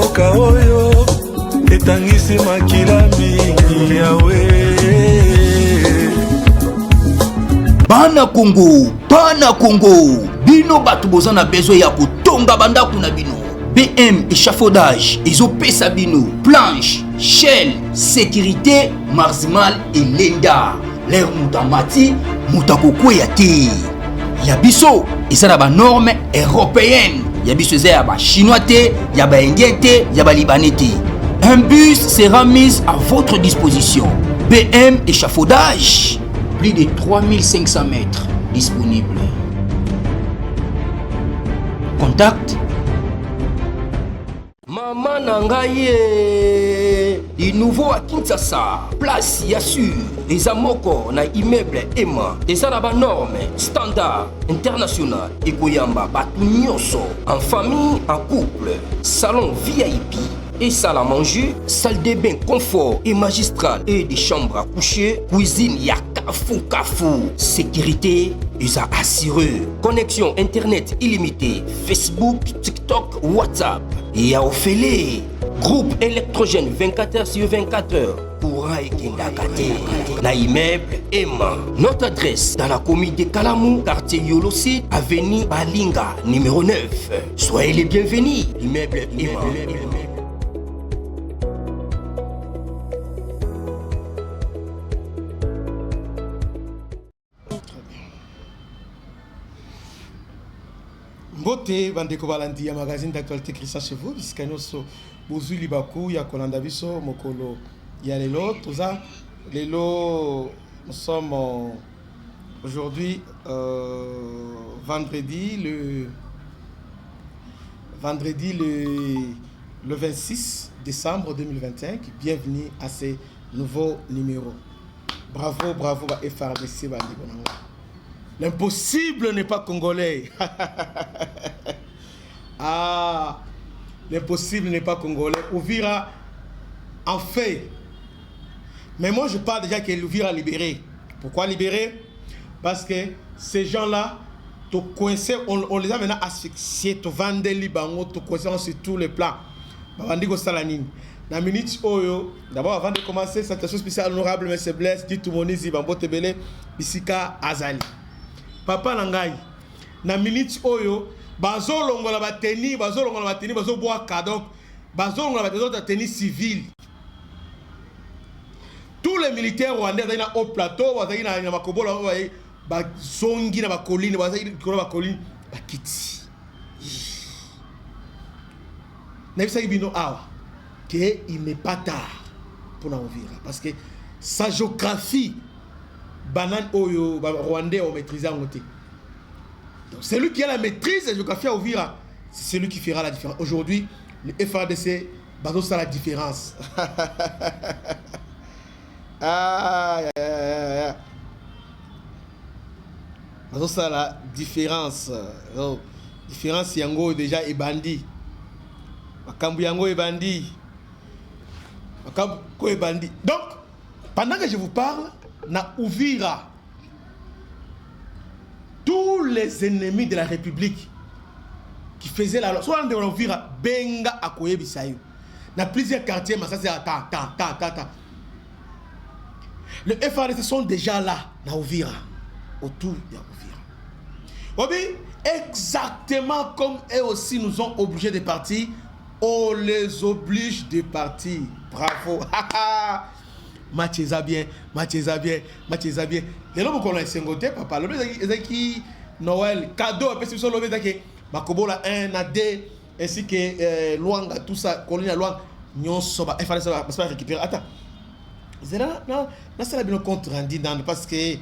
mboka oyo etangisi makila mingi yawe. Bana Congo, bino batu boza na besoin ya kotonga bandako na bino. BM échafaudage, ezopesa bino planche, shell, sécurité, marzimal et lenda. L'air mutamati, mutakokwea te. Yabiso, eza na ba norme européenne. Yabiso eza ya ba chinois te, ya ba indien te, ya ba libanais te. Un bus sera mis à votre disposition. BM échafaudage, plus de 3500 mètres disponibles. Contact Maman Nangaye, du nouveau à Kinshasa, place Yassur, les amoko na immeuble Emma, les arabes normes, standard, international, et Goyamba, Batunyoso, en famille, en couple, salon VIP, et salle à manger, salle de bain confort et magistral, et des chambres à coucher, cuisine, Kafou, sécurité, ils a assuré. Connexion internet illimitée, Facebook, TikTok, WhatsApp. Et à Ophélie, groupe électrogène 24h/24h. Pour Kendakate, la immeuble Emma. Notre adresse dans la commune de Kalamou, quartier Yolosi, avenue Balinga, numéro 9. Soyez les bienvenus, immeuble Emma. Mbote bandeko balandi ya magazine d'actualité Christian Chevaux bisika nyonso bozwi libaku ya kolanda biso mokolo ya lelo toza lelo. Nous sommes aujourd'hui vendredi le 26 décembre 2025. Bienvenue à ce nouveau numéro. Bravo ba FRDC bandeko nanga. L'impossible n'est pas congolais. Ah, l'impossible n'est pas congolais. Ouvira en fait. Mais moi, je parle déjà que Ouvira libéré. Pourquoi libéré? Parce que ces gens-là, on les a maintenant asphyxiés, tu vends des libango, tu coincé sur tous les plans. Bandigo Salanine. Dans minute oyo, d'abord avant de commencer, cette situation spéciale honorable, mais c'est blesse, dit tout mon ici, Bambo Tebele, Bisika Azali. Papa Nangai, na minute oyo, bazo longola bateni, bazo bois cadeau, bazo longola bateni civil. Tous les militaires rwandais dans au plateau, bazali na makobola, bazongi na bakoline, bazali na bakoline, bakiti. Na bisa bino awa, que il n'est pas tard pour en vivre, parce que sa géographie banane oyo rwandais ont maîtrisé en côté. Donc celui qui a la maîtrise de la géographie à Ouvira, c'est celui qui fera la différence. Aujourd'hui, le FARDC bazo ça la différence. Bazo ça la différence. Différence yango déjà est bandit. Makambu yango est bandit. Makambu est bandit. Donc pendant que je vous parle, na Ouvira, tous les ennemis de la République qui faisaient la loi, soit on Ouvira, benga akoye bisayo. Dans plusieurs quartiers, mais ça c'est ta. Les FARDC sont déjà là, na Ouvira, autour de Ouvira. Oui, exactement comme eux aussi nous ont obligés de partir, on les oblige de partir. Bravo. Mathieza bien. Les gens qui ont sengoté, papa, qui Noël, cadeau, parce que ce sont les gens qui Makobola 1 à 2, ainsi que Luanga, tout ça, colonie à Luanga, nous sommes récupérer. Attends, c'est là, c'est là, bien compte rendu parce que,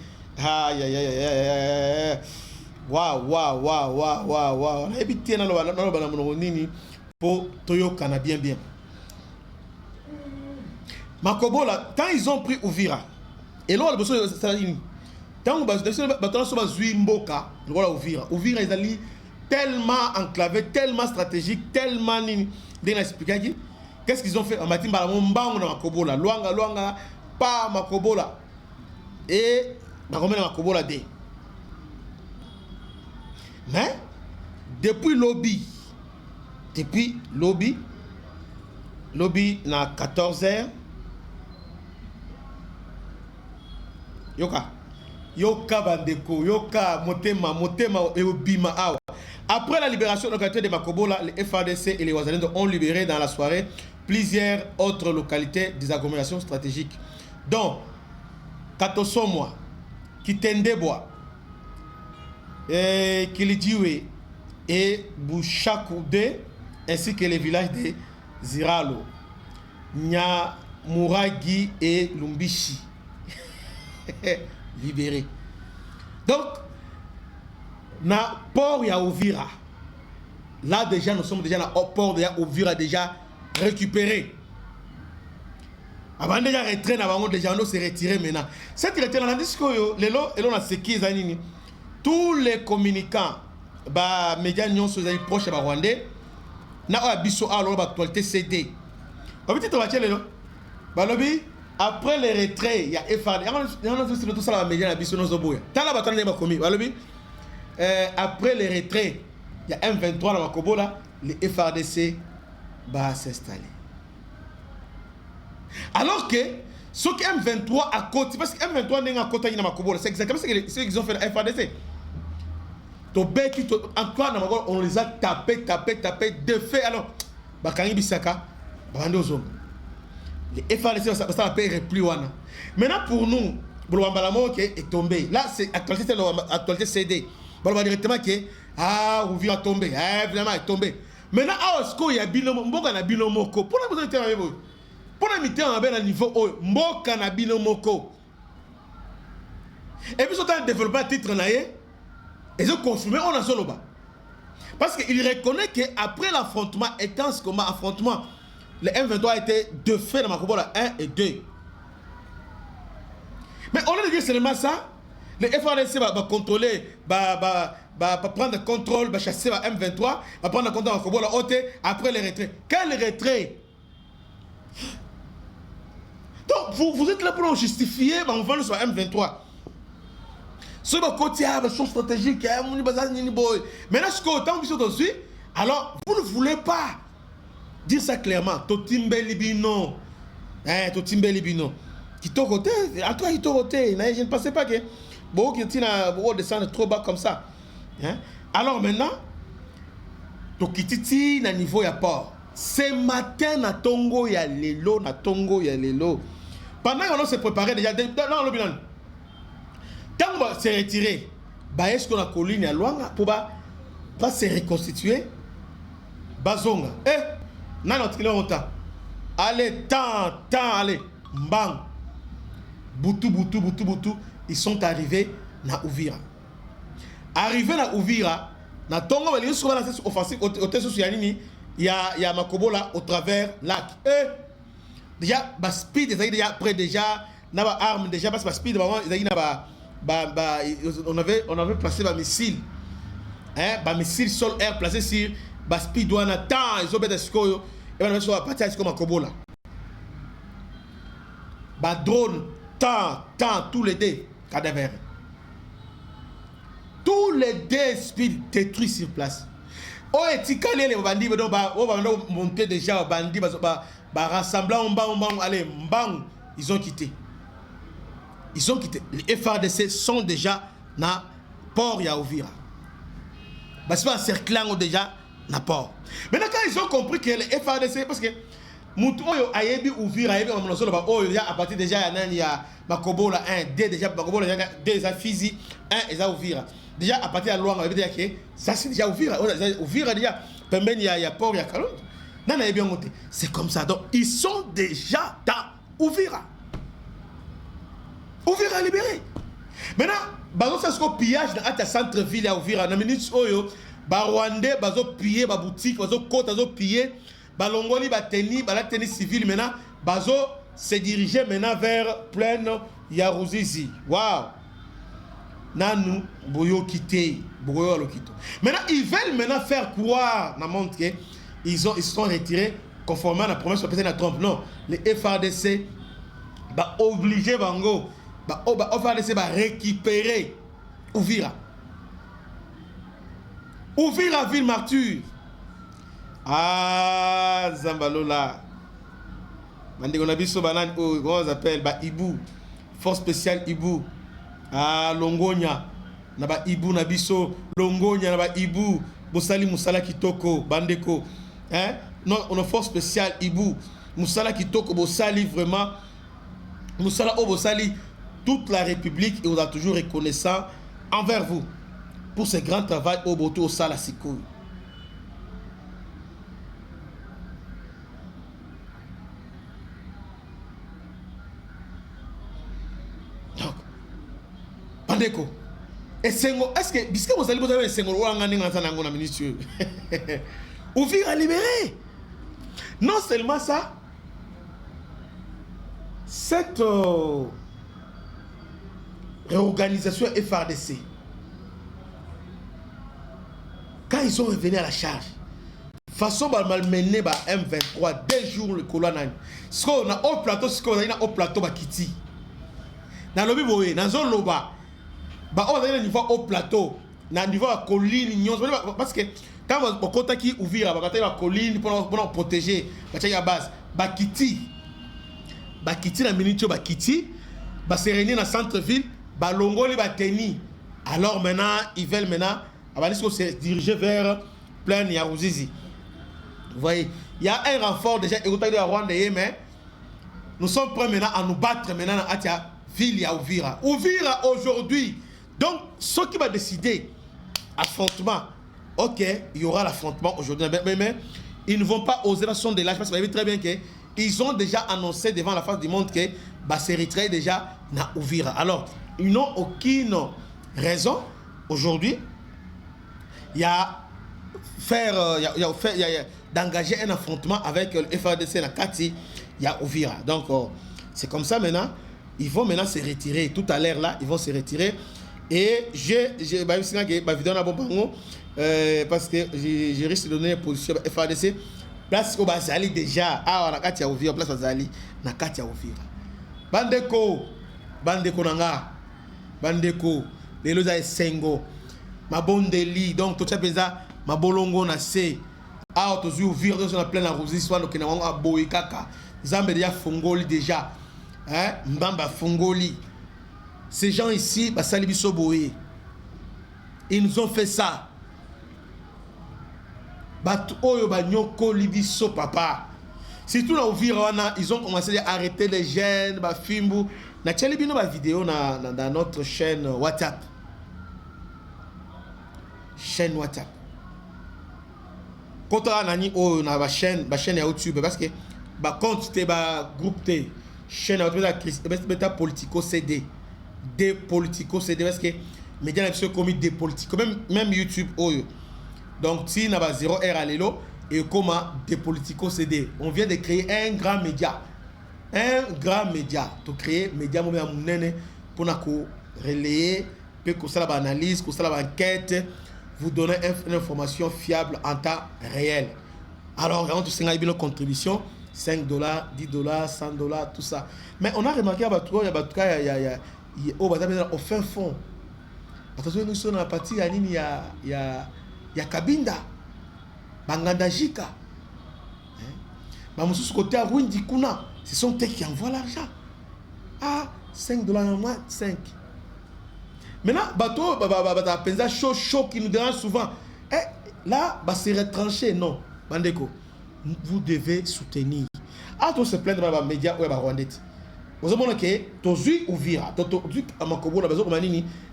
waouh, habité dans le pour Toyo Kana bien. Makobola, quand ils ont pris Ouvira, et là, le besoin de Saladini, tant que Ouvira, ils allaient tellement enclavé, tellement stratégique, tellement expliqué. Qu'est-ce qu'ils ont fait en matière de Makobola, Luanga, pas Makobola, et Makobola D. Mais, depuis lobby, lobby na 14h. Yoka bandeko, yoka motema et obima awa. Après la libération de la localité de Makobola, les FARDC et les Ouazalendo ont libéré dans la soirée plusieurs autres localités des agglomérations stratégiques, dont Katosomwa, Kitendeboa, Kilidiwe et Bouchakoude, ainsi que les villages de Ziralo, Nyamuragi et Lumbishi. Libérés. Donc, na port ya Uvira. Là déjà, nous sommes déjà au port de Uvira déjà récupéré. Avant déjà retrait, nous déjà on s'est retiré maintenant. Cette retrait, on a dit que les a séqué tous les communicants, bah médias non sont proches de Rwandais, na abisso alors l'actualité CD. On va dire tu vas tirer là. Bah lobby. Après les retraits, il y a FARDC. Il y a tout ça dans les médias. Après les retraits, il y a M23 dans Makobola. Les FARDC va s'installer. Alors que ce que M23 à côté, parce que M23 n'est pas à côté de Makobola, c'est exactement ce qu'ils ont fait dans la FARDC. Antoine, on les a tapés, de fait. Alors, Bakari Bissaka, Brando. Les FARDC ça va payer repli wana. Maintenant pour nous, Bolwambalamo qui est tombé. Là c'est actualité CD. Bolwa directement qui Uvira a tombé. Évidemment est tombé. Maintenant est-ce qu'il y a binomo mboka na binomoko. Pour la besoin de vous. Pour la mité en bel niveau mboka na binomoko. Et puis surtout un développement titre naé et ils ont confirmé on a soloba. Parce qu'il reconnaît qu'après l'affrontement intense comme affrontement le M23 a été de fait dans Makobola 1 et 2. Mais au lieu de dire seulement ça, le FARDC va contrôler, va prendre le contrôle, va chasser le M23, va prendre le contrôle de Makobola après les retraits. Quel retrait? Donc vous êtes là pour justifier, on va sur M23. Sur le côté, la chose stratégique, maintenant ce qu'on vous dessus, alors vous ne voulez pas dire ça clairement. Totimbe Libino. Totimbe Libino. Qui t'a côté. À toi, il t'a côté. Je ne pensais pas que. Bon, qui descendre trop bas comme ça. Alors maintenant, Tokititi na niveau ya port. Ce matin, na Tongo ya Lelo. Pendant qu'on s'est préparé déjà. Dans le bilan. Quand on va se retirer, est-ce qu'on a colline à Luanga pour pas se reconstituer? Bazonga. Notre allez, allez, bang. Boutou, ils sont arrivés à Uvira. Arrivés à Uvira, na Tongo, ils sont offensifs au il y a Makobola au travers lac. Déjà, speed, déjà près déjà, n'a pas arme déjà parce que speed, on avait placé un missile, missile sol-air placé sur speed douane tant ils ont besoin de scoyo et on va partir comme Makobola. Drone tant tous les deux cadavres. Tous les deux speed détruits sur place. Oh et tikali les bandits donc on va monter déjà aux bandits rassemblant allez mbang ils ont quitté. Les FARDC sont déjà na port ya Uvira. C'est pas encerclant déjà na port. Maintenant quand ils ont compris que les FARDC parce que Moutoyo ayebi Uvira ayebi à partir déjà il y a Makobola 1 2 déjà Makobola 2 déjà Fizi 1 et ça Uvira. Déjà à partir de Luanga il veut dire que ça c'est déjà Uvira déjà pembeni il y a port il y a Kalonzo. Nana est bien monté. C'est comme ça donc ils sont déjà dans Uvira. Uvira libéré. Maintenant, bazo fait ce pillage dans le centre-ville à Uvira. Dans minute oyo, Rwandais bazo piller ba boutique, bazo côte, bazo piller, balongoli ba tennis civil maintenant, bazo se diriger maintenant vers plaine Yaruzizi. Waouh. Nanu boyo quitté, boyo lo quitto. Maintenant, ils veulent maintenant faire croire dans monde que ils se sont retirés conformément à la promesse de président Trump. Non, les FARDC ba obligé bango FARDC va récupérer Uvira. Uvira, ville martyre. Ah, Zambalola. Bande on a biso banane comment on appelle ba Ibu. Force spéciale Ibu. Ah Longonia. Na ba Ibu na biso Longonia na ba Ibu. Bosali musala kitoko bandeko. Hein? Non, on a force spéciale Ibu. Musala kitoko bosali vraiment. Musala Obosali, toute la République et on a toujours reconnaissant envers vous pour ce grand travail au Boto au Sala Sikou. Donc, Pandeko, est-ce que vous allez vous avez Sengo ou ministre Ouvir à libérer. Non seulement ça, cette réorganisation FARDC, quand ils sont revenus à la charge, façon malmené par M23, 2 jours le colonel, ce qu'on a au plateau, ce qu'on a au plateau, Kitty. Dans le Biboé, dans le Loba, on a un niveau au plateau, dans le niveau à colline, parce que quand on compte qui ouvrir, on va la colline pour protéger la base, Kitty. Bakiti na minitio Bakiti, se réunir dans le centre-ville, Balongoli Bateni. Alors maintenant, ils veulent maintenant se diriger vers plein Yarouzizi. Vous voyez, il y a un renfort déjà écouté de Rwanda, mais nous sommes prêts maintenant à nous battre maintenant dans la ville à Ouvira. Ouvira aujourd'hui. Donc, ceux qui vont décider affrontement, ok, il y aura l'affrontement aujourd'hui, mais ils ne vont pas oser la sonde de l'âge parce que vous savez très bien que ils ont déjà annoncé devant la face du monde que Basseritray déjà n'a ouvert. Alors, ils n'ont aucune raison aujourd'hui. Il y a d'engager un affrontement avec le FARDC la Kati, il y a ouvert. Donc, c'est comme ça maintenant. Ils vont maintenant se retirer. Tout à l'heure là, ils vont se retirer. Et j'ai parce que je risque de donner une position à FARDC. Place au Bazali déjà. Ah, on a Katia Ouvira. Place Bazali. Na Katia Ouvira. Bandeko Nanga. Bandeko. Les loza Sengo. Ma bondeli. Donc, tout ça, ma bolongo na se. Ah, tu Ouvira. On a plein la rosée. Soit le Kenawan a boé kaka. Zambe déjà Fongoli déjà. Hein? Mbamba Fongoli. Ces gens ici, Basali Biso boé. Ils nous ont fait ça. Papa. Surtout là ils ont commencé à arrêter les jeunes, films. Na vidéo dans notre chaîne WhatsApp. Chaîne WhatsApp. Quand on a ma chaîne YouTube parce que compte groupe T chaîne Politico CD. Des Politico CD parce que médias sont commis des Politico même YouTube donc si on a 0 R à l'élo et comment des Politico CD. On vient de créer un grand média. Un grand média. Tu créer média pour relayer, pour ça analyse, pour ça enquête, vous donner une information fiable en temps réel. Alors, quand tu as une contribution, $5, $10, $100, tout ça. Mais on a remarqué il y a au fin fond. Attention, nous sommes dans la partie, il y a Kabinda, Bangandajika. Mais côté à Windi Kuna, ce sont eux qui envoient l'argent. Ah, $5 en moins, 5. Maintenant, bateau, chaud qui nous dérange souvent. Là, c'est retranché, non. Bandeko, vous devez soutenir. Ah, tout se plaindre dans les médias ou dans les vous avez dit que tu as ouvert, tu as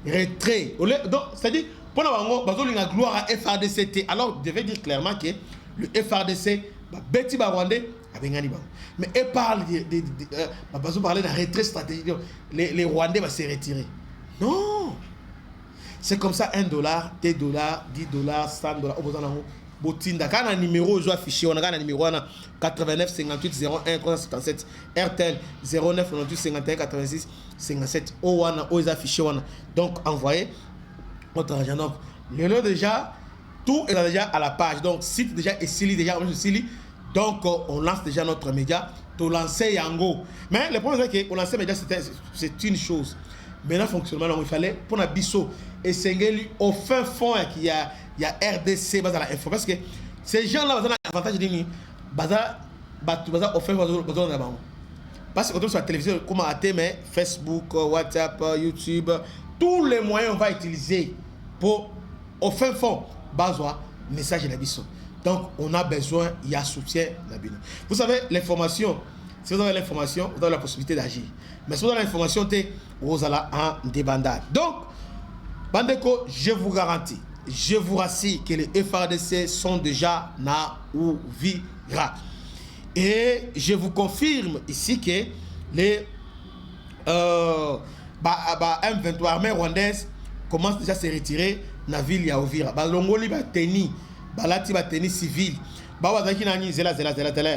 retrait. Donc, c'est-à-dire, pour la gloire à FARDC, alors vous devez dire clairement que le FARDC, Betty Rwandais, mais elle parle de retrait stratégique. Les Rwandais vont se retirer. Non! C'est comme ça, $1, $2, $10, $100, Botinda, quand un numéro est affiché, on a un numéro 89 58 01 357 RTL 09 98 51 86 57 O est affiché. Donc envoyez votre argent. Donc le déjà, tout est déjà à la page. Donc site déjà est scellé déjà. Donc on lance déjà notre média. Tout lancer Yango. Mais le problème c'est que on lancer média c'est une chose. Maintenant fonctionnement il fallait pour la bisso et c'est au fin fond qu'il y a RDC base à la info parce que ces gens là ont un avantage de ni base au fin Parce que quand on est sur la télévision, comment mais Facebook, WhatsApp, YouTube, tous les moyens on va utiliser pour, au fin fond, basoir, message de la biso. Donc, on a besoin, il y a soutien. Vous savez, l'information, si vous avez l'information, vous avez la possibilité d'agir. Mais si vous avez l'information, vous allez en débandade. Donc, Bandeko, je vous garantis, je vous rassure que les FARDC sont déjà na ou vira. Et je vous confirme ici que les M23 armée rwandaise commencent déjà à se retirer dans la ville ya Uvira. Balongoli ba teni, balati ba teni civil. Ba wazaki nani zela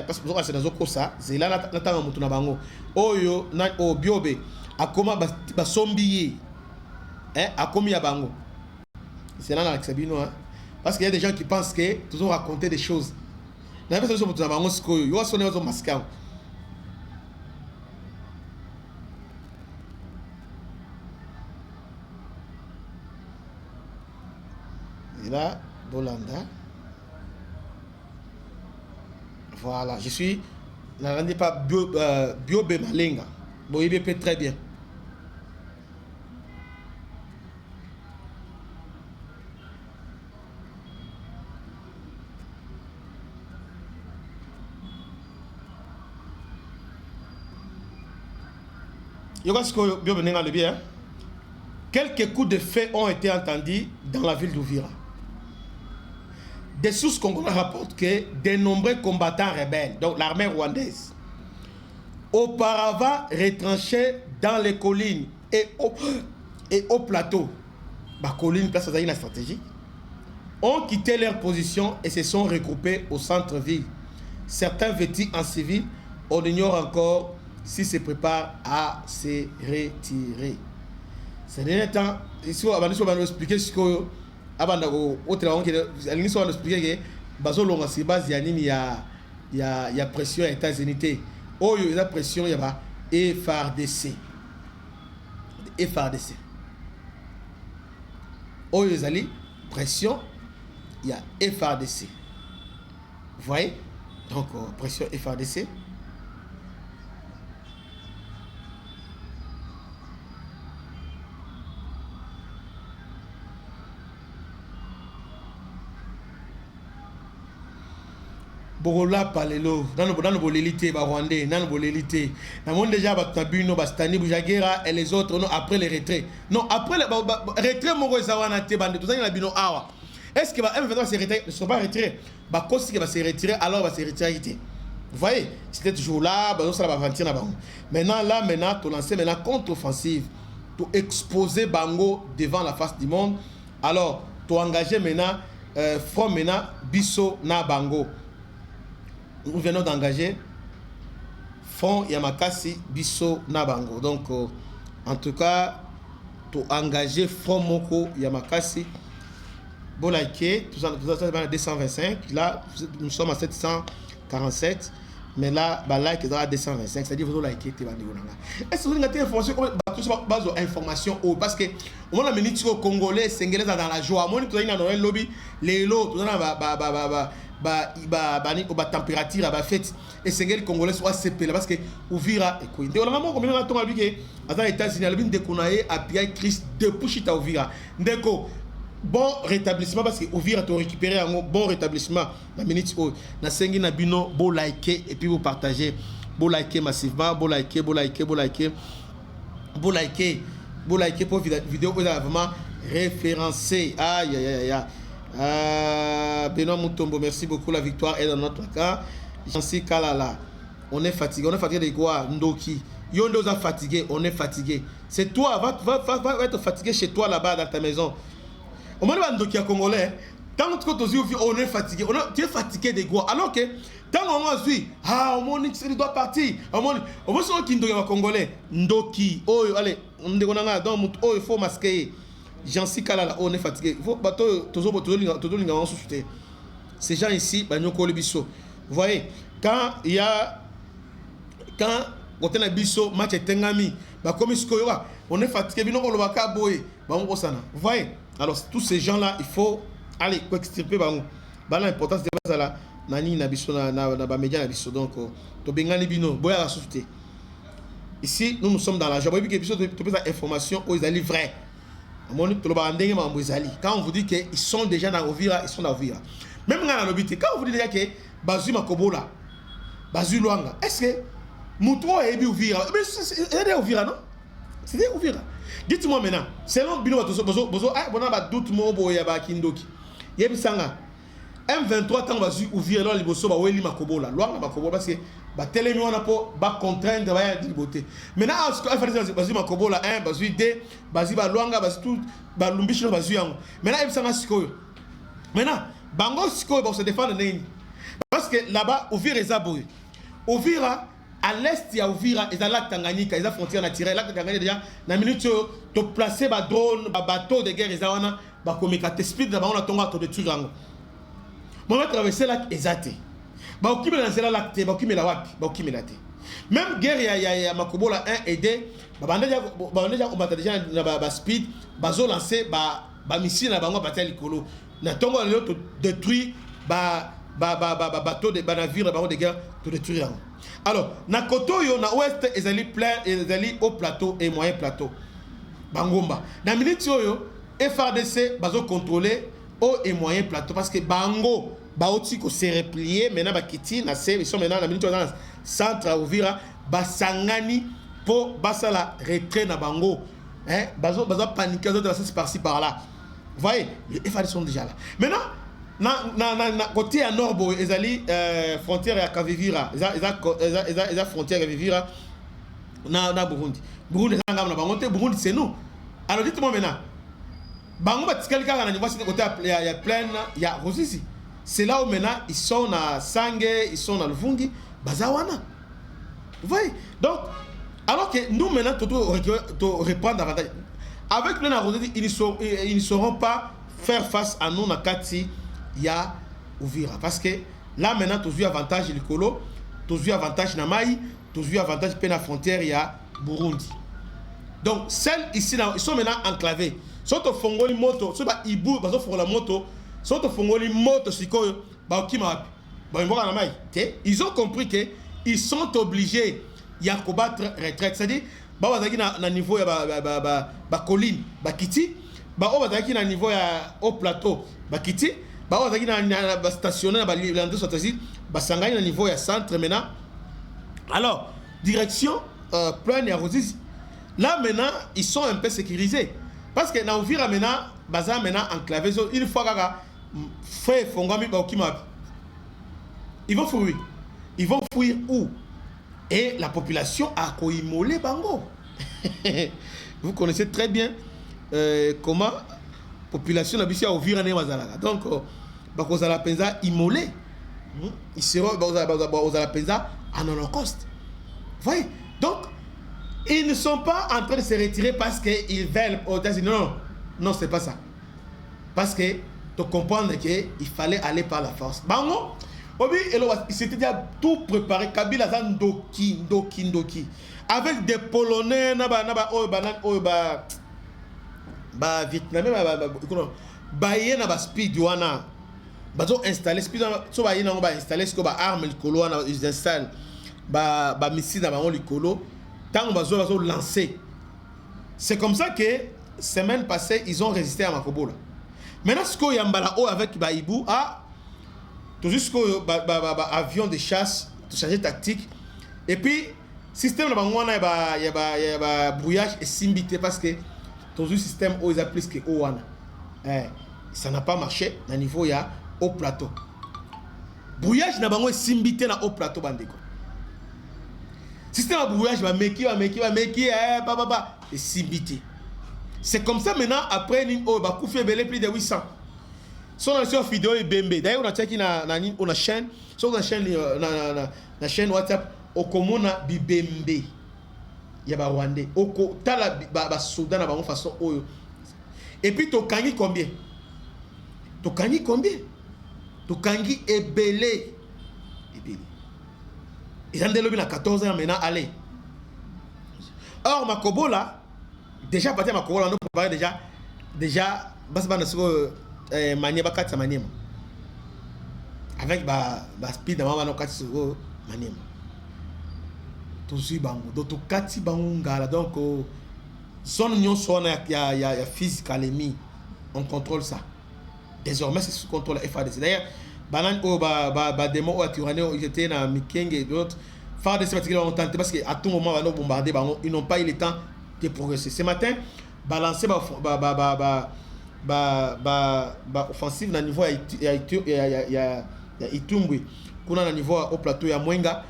parce que c'est dans ça, zela na tanga mutu na bango. Oyo na obiobe akoma ba sombiye. Akomi ya bango. C'est là dans l'exabino hein. Parce qu'il y a des gens qui pensent que toujours raconter des choses. Na pesa mutu na bango sikoyo, yo sonné ozo mascam. Et là, Bolanda. Voilà, je suis. N'allez pas Biobe Malenga. Bon, il peut très bien. Biobe Malenga le bien. Quelques coups de feu ont été entendus dans la ville d'Ouvira. Des sources congolaises rapportent que de nombreux combattants rebelles, donc l'armée rwandaise, auparavant retranchés dans les collines et au plateau, collines, place à la stratégie, ont quitté leur position et se sont regroupés au centre-ville. Certains vêtus en civil, on ignore encore s'ils se préparent à se retirer. Ces derniers temps, ici, on va expliquer ce que abanda ko otra on que alini so expliquer que bazolonga si base ya nini ya pression ya États-Unis oyo la pression ya ba FARDC oyo ezali pression ya FARDC. Vous voyez donc pression FARDC. Borola palelo dans le bolélité rwandais dans le bolélité dans monde déjà batabuno bastani bujagera et les autres non après les retraits non après le retrait moko ezawana te bande tout ça na bino awa est-ce que ba M23 se retire ne sont pas retirés ba kosi que ba se retirer alors ba se retirer. Vous voyez c'était toujours là ba ça va aventir na bango maintenant to lancer maintenant contre-offensive to exposer bango devant la face du monde alors to engager maintenant front maintenant biso na bango. Nous venons d'engager Front Yamakasi Bisso Nabango. Donc, en tout cas, pour engager Front Moko Yamakasi, Bolaike, tout ça c'est à 225. Là, nous sommes à 747. Mais là, like est à 225. C'est-à-dire que vous likez. Est-ce que vous avez des informations comme information parce que on a mené au Congolais, Sénégalais dans la joie. Moi, nous avons un lobby, les lots, tout ça température à fête et Sénégal Congolais soit CP parce que Uvira et quoi. On a vraiment combien de temps avec dans les États-Unis, le bin de Konaé a pied Christ depuis Chita Uvira. Ndeko bon rétablissement parce que Uvira to récupérer un bon rétablissement la minute au na sengi na bino bo liker et puis vous partagez bo liker massivement bo liker pour vidéo vraiment référencée. Aïe. Benoît Moutombo, merci beaucoup. La victoire est dans notre cas. Jansi Kalala, on est fatigué de quoi? Ndoki, Yondo a fatigué, on est fatigué. C'est toi, va être fatigué chez toi là-bas dans ta maison. Au moment où Ndoki a congolais, tant que on est fatigué, tu es fatigué de quoi? Alors que tant qu'on suit, au moment il doit partir, au moment où Ndoki a congolais, Ndoki, oh allez, on est dans oh il faut masquer. Jansi Kalala, on est fatigué. Il faut toujours ces gens ici, vous voyez, quand il y a on a biso match tengami, comme on est fatigué, vous voyez. Alors tous ces gens là, il faut aller extirper l'importance de ça là, nani na biso na média na biso donc to bengani bino boya la souffrité. ici nous sommes dans la joie. Vous avez toute information aux alliés vrais. Quand on vous dit qu'ils sont déjà dans Ovira, ils sont dans Ovira. Même quand on vous dit déjà que Bazu Makobola, Bazu Luanga, est-ce que Moutro est Ovira? Mais c'est Ovira, non? C'est Ovira. Dites-moi maintenant, selon Bino Bozo, on a doute Mobo Yaba Kindoki. Yebisanga, M23 tant Bazu Ovira, là, les Bosso, Baweli Makobola, Luanga Makobola, parce que Télémi on a pas contraindre de beauté. Maintenant, ce qu'il faut Bazu Makobola 1, Bazu 2, Bazu Luanga, Bazu tout, Balumbichino, Bazu Yango. Maintenant, Yebisanga Sikoyo. Maintenant, Bango Sikoyo va se défendre. Parce que là-bas, Ovira est aboué. Ovira, à l'est, il y a Ovira, il y a la Tanganyika, il y a la frontière naturelle. La Tanganyika, déjà, dans la minute, tu placer des drones, des bateaux de guerre, il y a des speed, on a tombé de trucs. On va traverser la Ezate. Baokime na zela lakte, baokime la wapi, baokime la te. Même guerre ya Makobola 1 et 2, on va déjà na speed, bazo lancer ba missile na bango batia likolo. Na tongo le to détruire bateau de navire bango de guerre to détruire. Alors, na koto yo na ouest ezali plein ezali au plateau et moyen plateau. Bangomba. Na minute yo FRDC bazo contrôler au et moyen plateau parce que bango Baoti ko se replier maintenant ba kiti na se ils sont maintenant na minute dans le centre à Ovira basangani pour basala retrait na bango hein bazo paniquer d'autres c'est par-ci par là vous voyez les FAD sont déjà là maintenant na côté à nord bo ezali frontière ya Kavivira eza frontière ya Kavivira na Burundi na bango te Burundi c'est nous alors dites-moi maintenant bango batikali kaka na niveau côté ya plaine ya Rosisi. C'est là où maintenant ils sont à Sangé, ils sont dans le Vungi, Bazawana. Vous voyez? Donc, alors que nous maintenant, nous reprendre davantage. Avec le Narodi, ils ne sauront pas faire face à nous, Nakati, ya Ouvira. Parce que là maintenant, tu as vu avantage le Colo, tu as vu avantage Namaï, tu as vu avantage à la frontière, il y a Burundi. Donc, celles ici, ils sont maintenant enclavés. Soit au Fongoli Moto, soit au Ibu, soit au la moto. Ils ont compris qu'ils sont obligés de combattre retraite. C'est-à-dire, à niveau de colline, Kiti, à niveau au plateau, Kiti, stationné à niveau de centre maintenant. Alors, direction plein et Rosis. Là maintenant, ils sont un peu sécurisés. Parce que dans Ovira maintenant, Baza maintenant enclavé. Une fois fait Fongami Baokima, ils vont fuir. Ils vont fuir où? Et la population a immolé Bango. Vous connaissez très bien comment la population a Ovira ne Wazalaga. Donc, Bakozala Penza immolé. Ils seront Bakozala Penza en Holocauste. Vous voyez? Donc, ils ne sont pas en train de se retirer parce qu'ils veulent aux États-Unis. Non, c'est pas ça. Parce que tu comprends qu'il fallait aller par la force. Bango, il s'était déjà tout préparé. Kabila zan doki. Avec des Polonais, Vietnamais, speed wana. Bazo installer speed so ba yina ba installer ce que ba arme le colo ils installent ba missile na bango le colo. Tant bazo lancer. C'est comme ça que semaine passée ils ont résisté à Makobola. Maintenant ce qu'il y a avec Baïbou tout jusqu'au avion de chasse tout changer tactique et puis système il y a brouillage et simbité parce que tout le système ils a plus que Owana ça n'a pas marché à niveau il y a au plateau brouillage na bango simbité na au plateau bandeko système à brouillage va meki et simbité. C'est comme ça maintenant, après, on va couper plus de 800. Si on a sur vidéo et BMB, d'ailleurs, on a checké na chaîne, sur la chaîne WhatsApp, au commun BMB. Il y a Rwandais. Au Tala, Soudan, de façon. Et puis, tu gagnes combien? Tu gagnes combien? Tu gagnes ébélé. Ils ont développé à 14 ans maintenant, allez. Or, Makobola, déjà, parti à Makobola, on préparait déjà, avec speed, on va faire Maniema. tozui bango donc tokati bango ngala donc zone nyonso wana ya physique alémie on contrôle ça désormais c'est sous contrôle la FARDC d'ailleurs banan o ba démon o aturane ils étaient na Mikenge et d'autres FARDC particulièrement tenté parce que à tout moment on bombarder bango ils n'ont pas eu le temps de progresser ce matin balancer offensive na niveau ya Itumbwe kuna na niveau au plateau ya Mwenga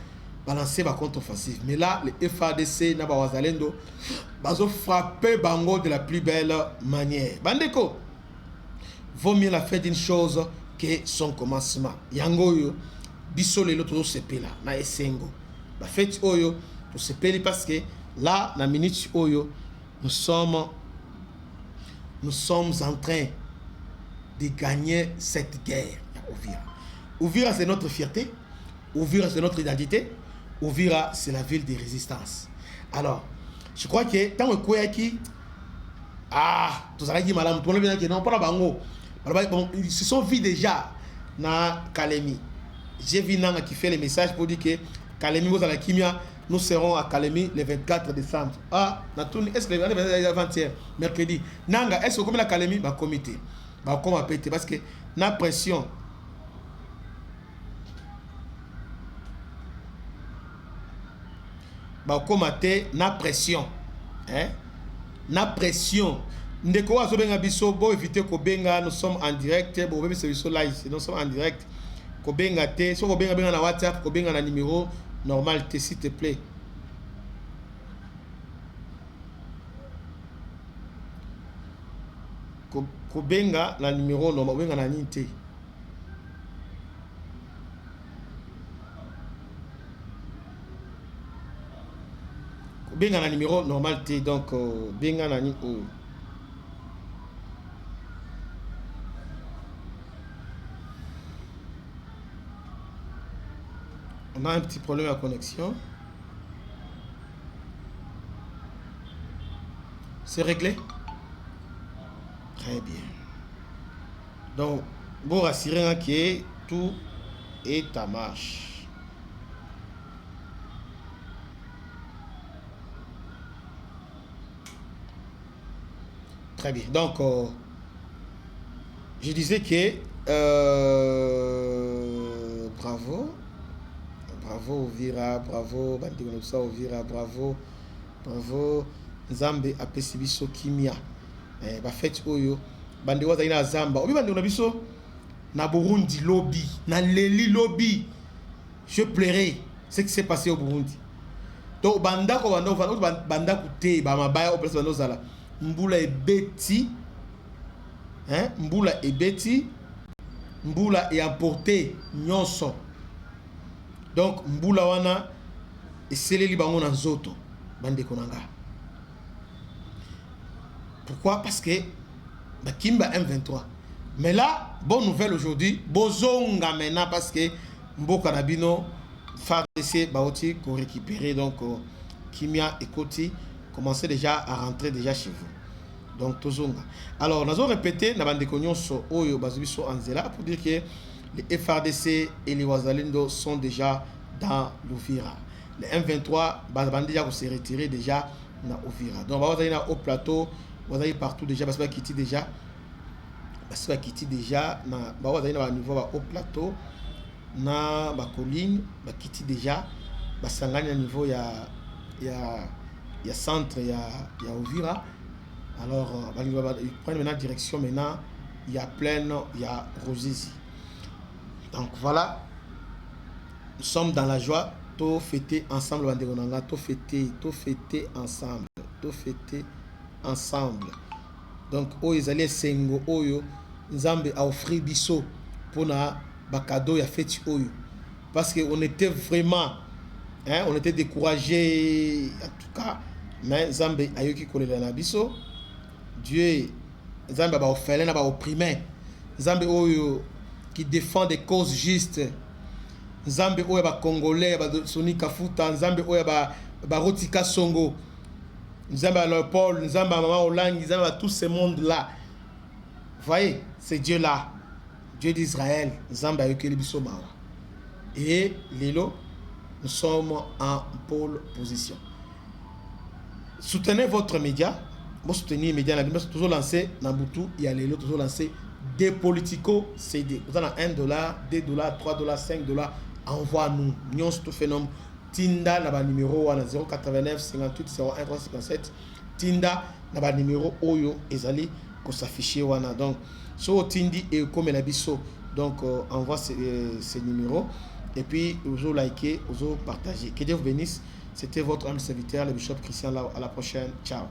balancer ba contre-offensive mais là les FARDC na ba wazalendo bazo frapper bango de la plus belle manière bandeko vaut mieux la fin d'une chose que son commencement yango yo biso lelo to sepela na esengo ba fête oyo to sepeli parce que là na minute oyo nous sommes en train de gagner cette guerre à Uvira. Uvira c'est notre fierté, Uvira c'est notre identité, Uvira c'est la ville de résistance. Alors, je crois que tant que qui tout ça qui madame tout le monde qui non pas bango. Ils se sont vus déjà na Kalemi. J'ai vu Nanga qui fait les messages pour dire que Kalemi vous à la Kimia, nous serons à Kalemi le 24 décembre. Est-ce que le avant-hier, mercredi, Nanga, est-ce que comme la Kalemi, va comité, va comme péter parce que na pression. Bah comme na pression, hein? Na pression. Ndeko azo benga biso bo éviter ko benga nous sommes en direct bo bébé c'est biso live nous sommes en direct ko benga te so ko benga na WhatsApp ko benga na numéro normal s'il te plaît. Ko benga na numéro normal benga na ninte. Ko benga na numéro normal te donc benga na ni on a un petit problème à connexion. C'est réglé? Très bien. Donc, vous rassurez que tout est en marche. Très bien. Donc, je disais que bravo. Bravo Uvira, bravo Bandigonopsa Uvira, bravo Nzambe apesi biso kimia. Ba fête oyo bandi wazali na Zamba. Obi bandi biso na Burundi lobby, na Leli lobby. Je pleurais ce qui s'est passé au Burundi. Donc banda ko banda kuté ba mabaya au place banozala. Mbula ebeti. Mbula ebeti. Mbula e emporté nyonso. Donc mbula wana eseleli bango na nzoto bande konanga. Pourquoi? Parce que bakimba M23. Mais là, bonne nouvelle aujourd'hui, bozonga maintenant parce que mboka nabino FARDC baoti ko récupérer donc Kimia et Koti commencez déjà à rentrer déjà chez vous. Donc tozonga. Alors nous avons répété na bande konyonso oyo bazubiso anzela pour dire que les FARDC et les Wazalendo sont déjà dans l'Uvira. Les M23, déjà se retirer déjà dans l'Uvira. Donc, on va au plateau, on va partout déjà, parce qu'on quitte déjà. Parce qu'on quitte déjà, on va niveau au plateau, na la colline, on quitte déjà, on va au niveau il y a centre, il y a Uvira. Alors, on va prendre maintenant direction, maintenant, il y a Plaine, il y a Rosizi. Donc voilà, nous sommes dans la joie, tout fêter ensemble, tout fêter ensemble. Donc, ils allaient sengo oyo, Nzambe a offert biso pour na bakado ya fête oyo, parce que on était vraiment, on était découragés en tout cas, mais Nzambe a yoki kolela na biso, Dieu, Nzambe ba offert na ba opprimé, Nzambe oyo qui défend des causes justes. Nzambe oya ba Congolais, ba Sonika Futa, Nzambe oya ba Rotika Songo, Nzambe à Léopold, Nzambe à Maman Olang, Nzambe à tout ce monde-là. Vous voyez, c'est Dieu-là, Dieu d'Israël, Nzambe a Yokeli Biso Mawa. Et Lelo, nous sommes en pole position. Soutenez votre média. Vous soutenez les médias, nous avons toujours lancé Nambutu, il y a les autres toujours lancé des politico CD. Vous avez $1, $2, $3, $5. Envoie-nous. Nous avons tout phénomène. Tinda n'a pas numéro 089 58 01 357. Tinda n'a pas numéro Oyo Ezali qu'on s'affiche. Donc, so Tindi et comme Nabiso. Donc, envoie ces numéros. Et puis, vous likez, vous partagez. Que Dieu vous bénisse. C'était votre homme serviteur, le bishop Christian. À la prochaine. Ciao.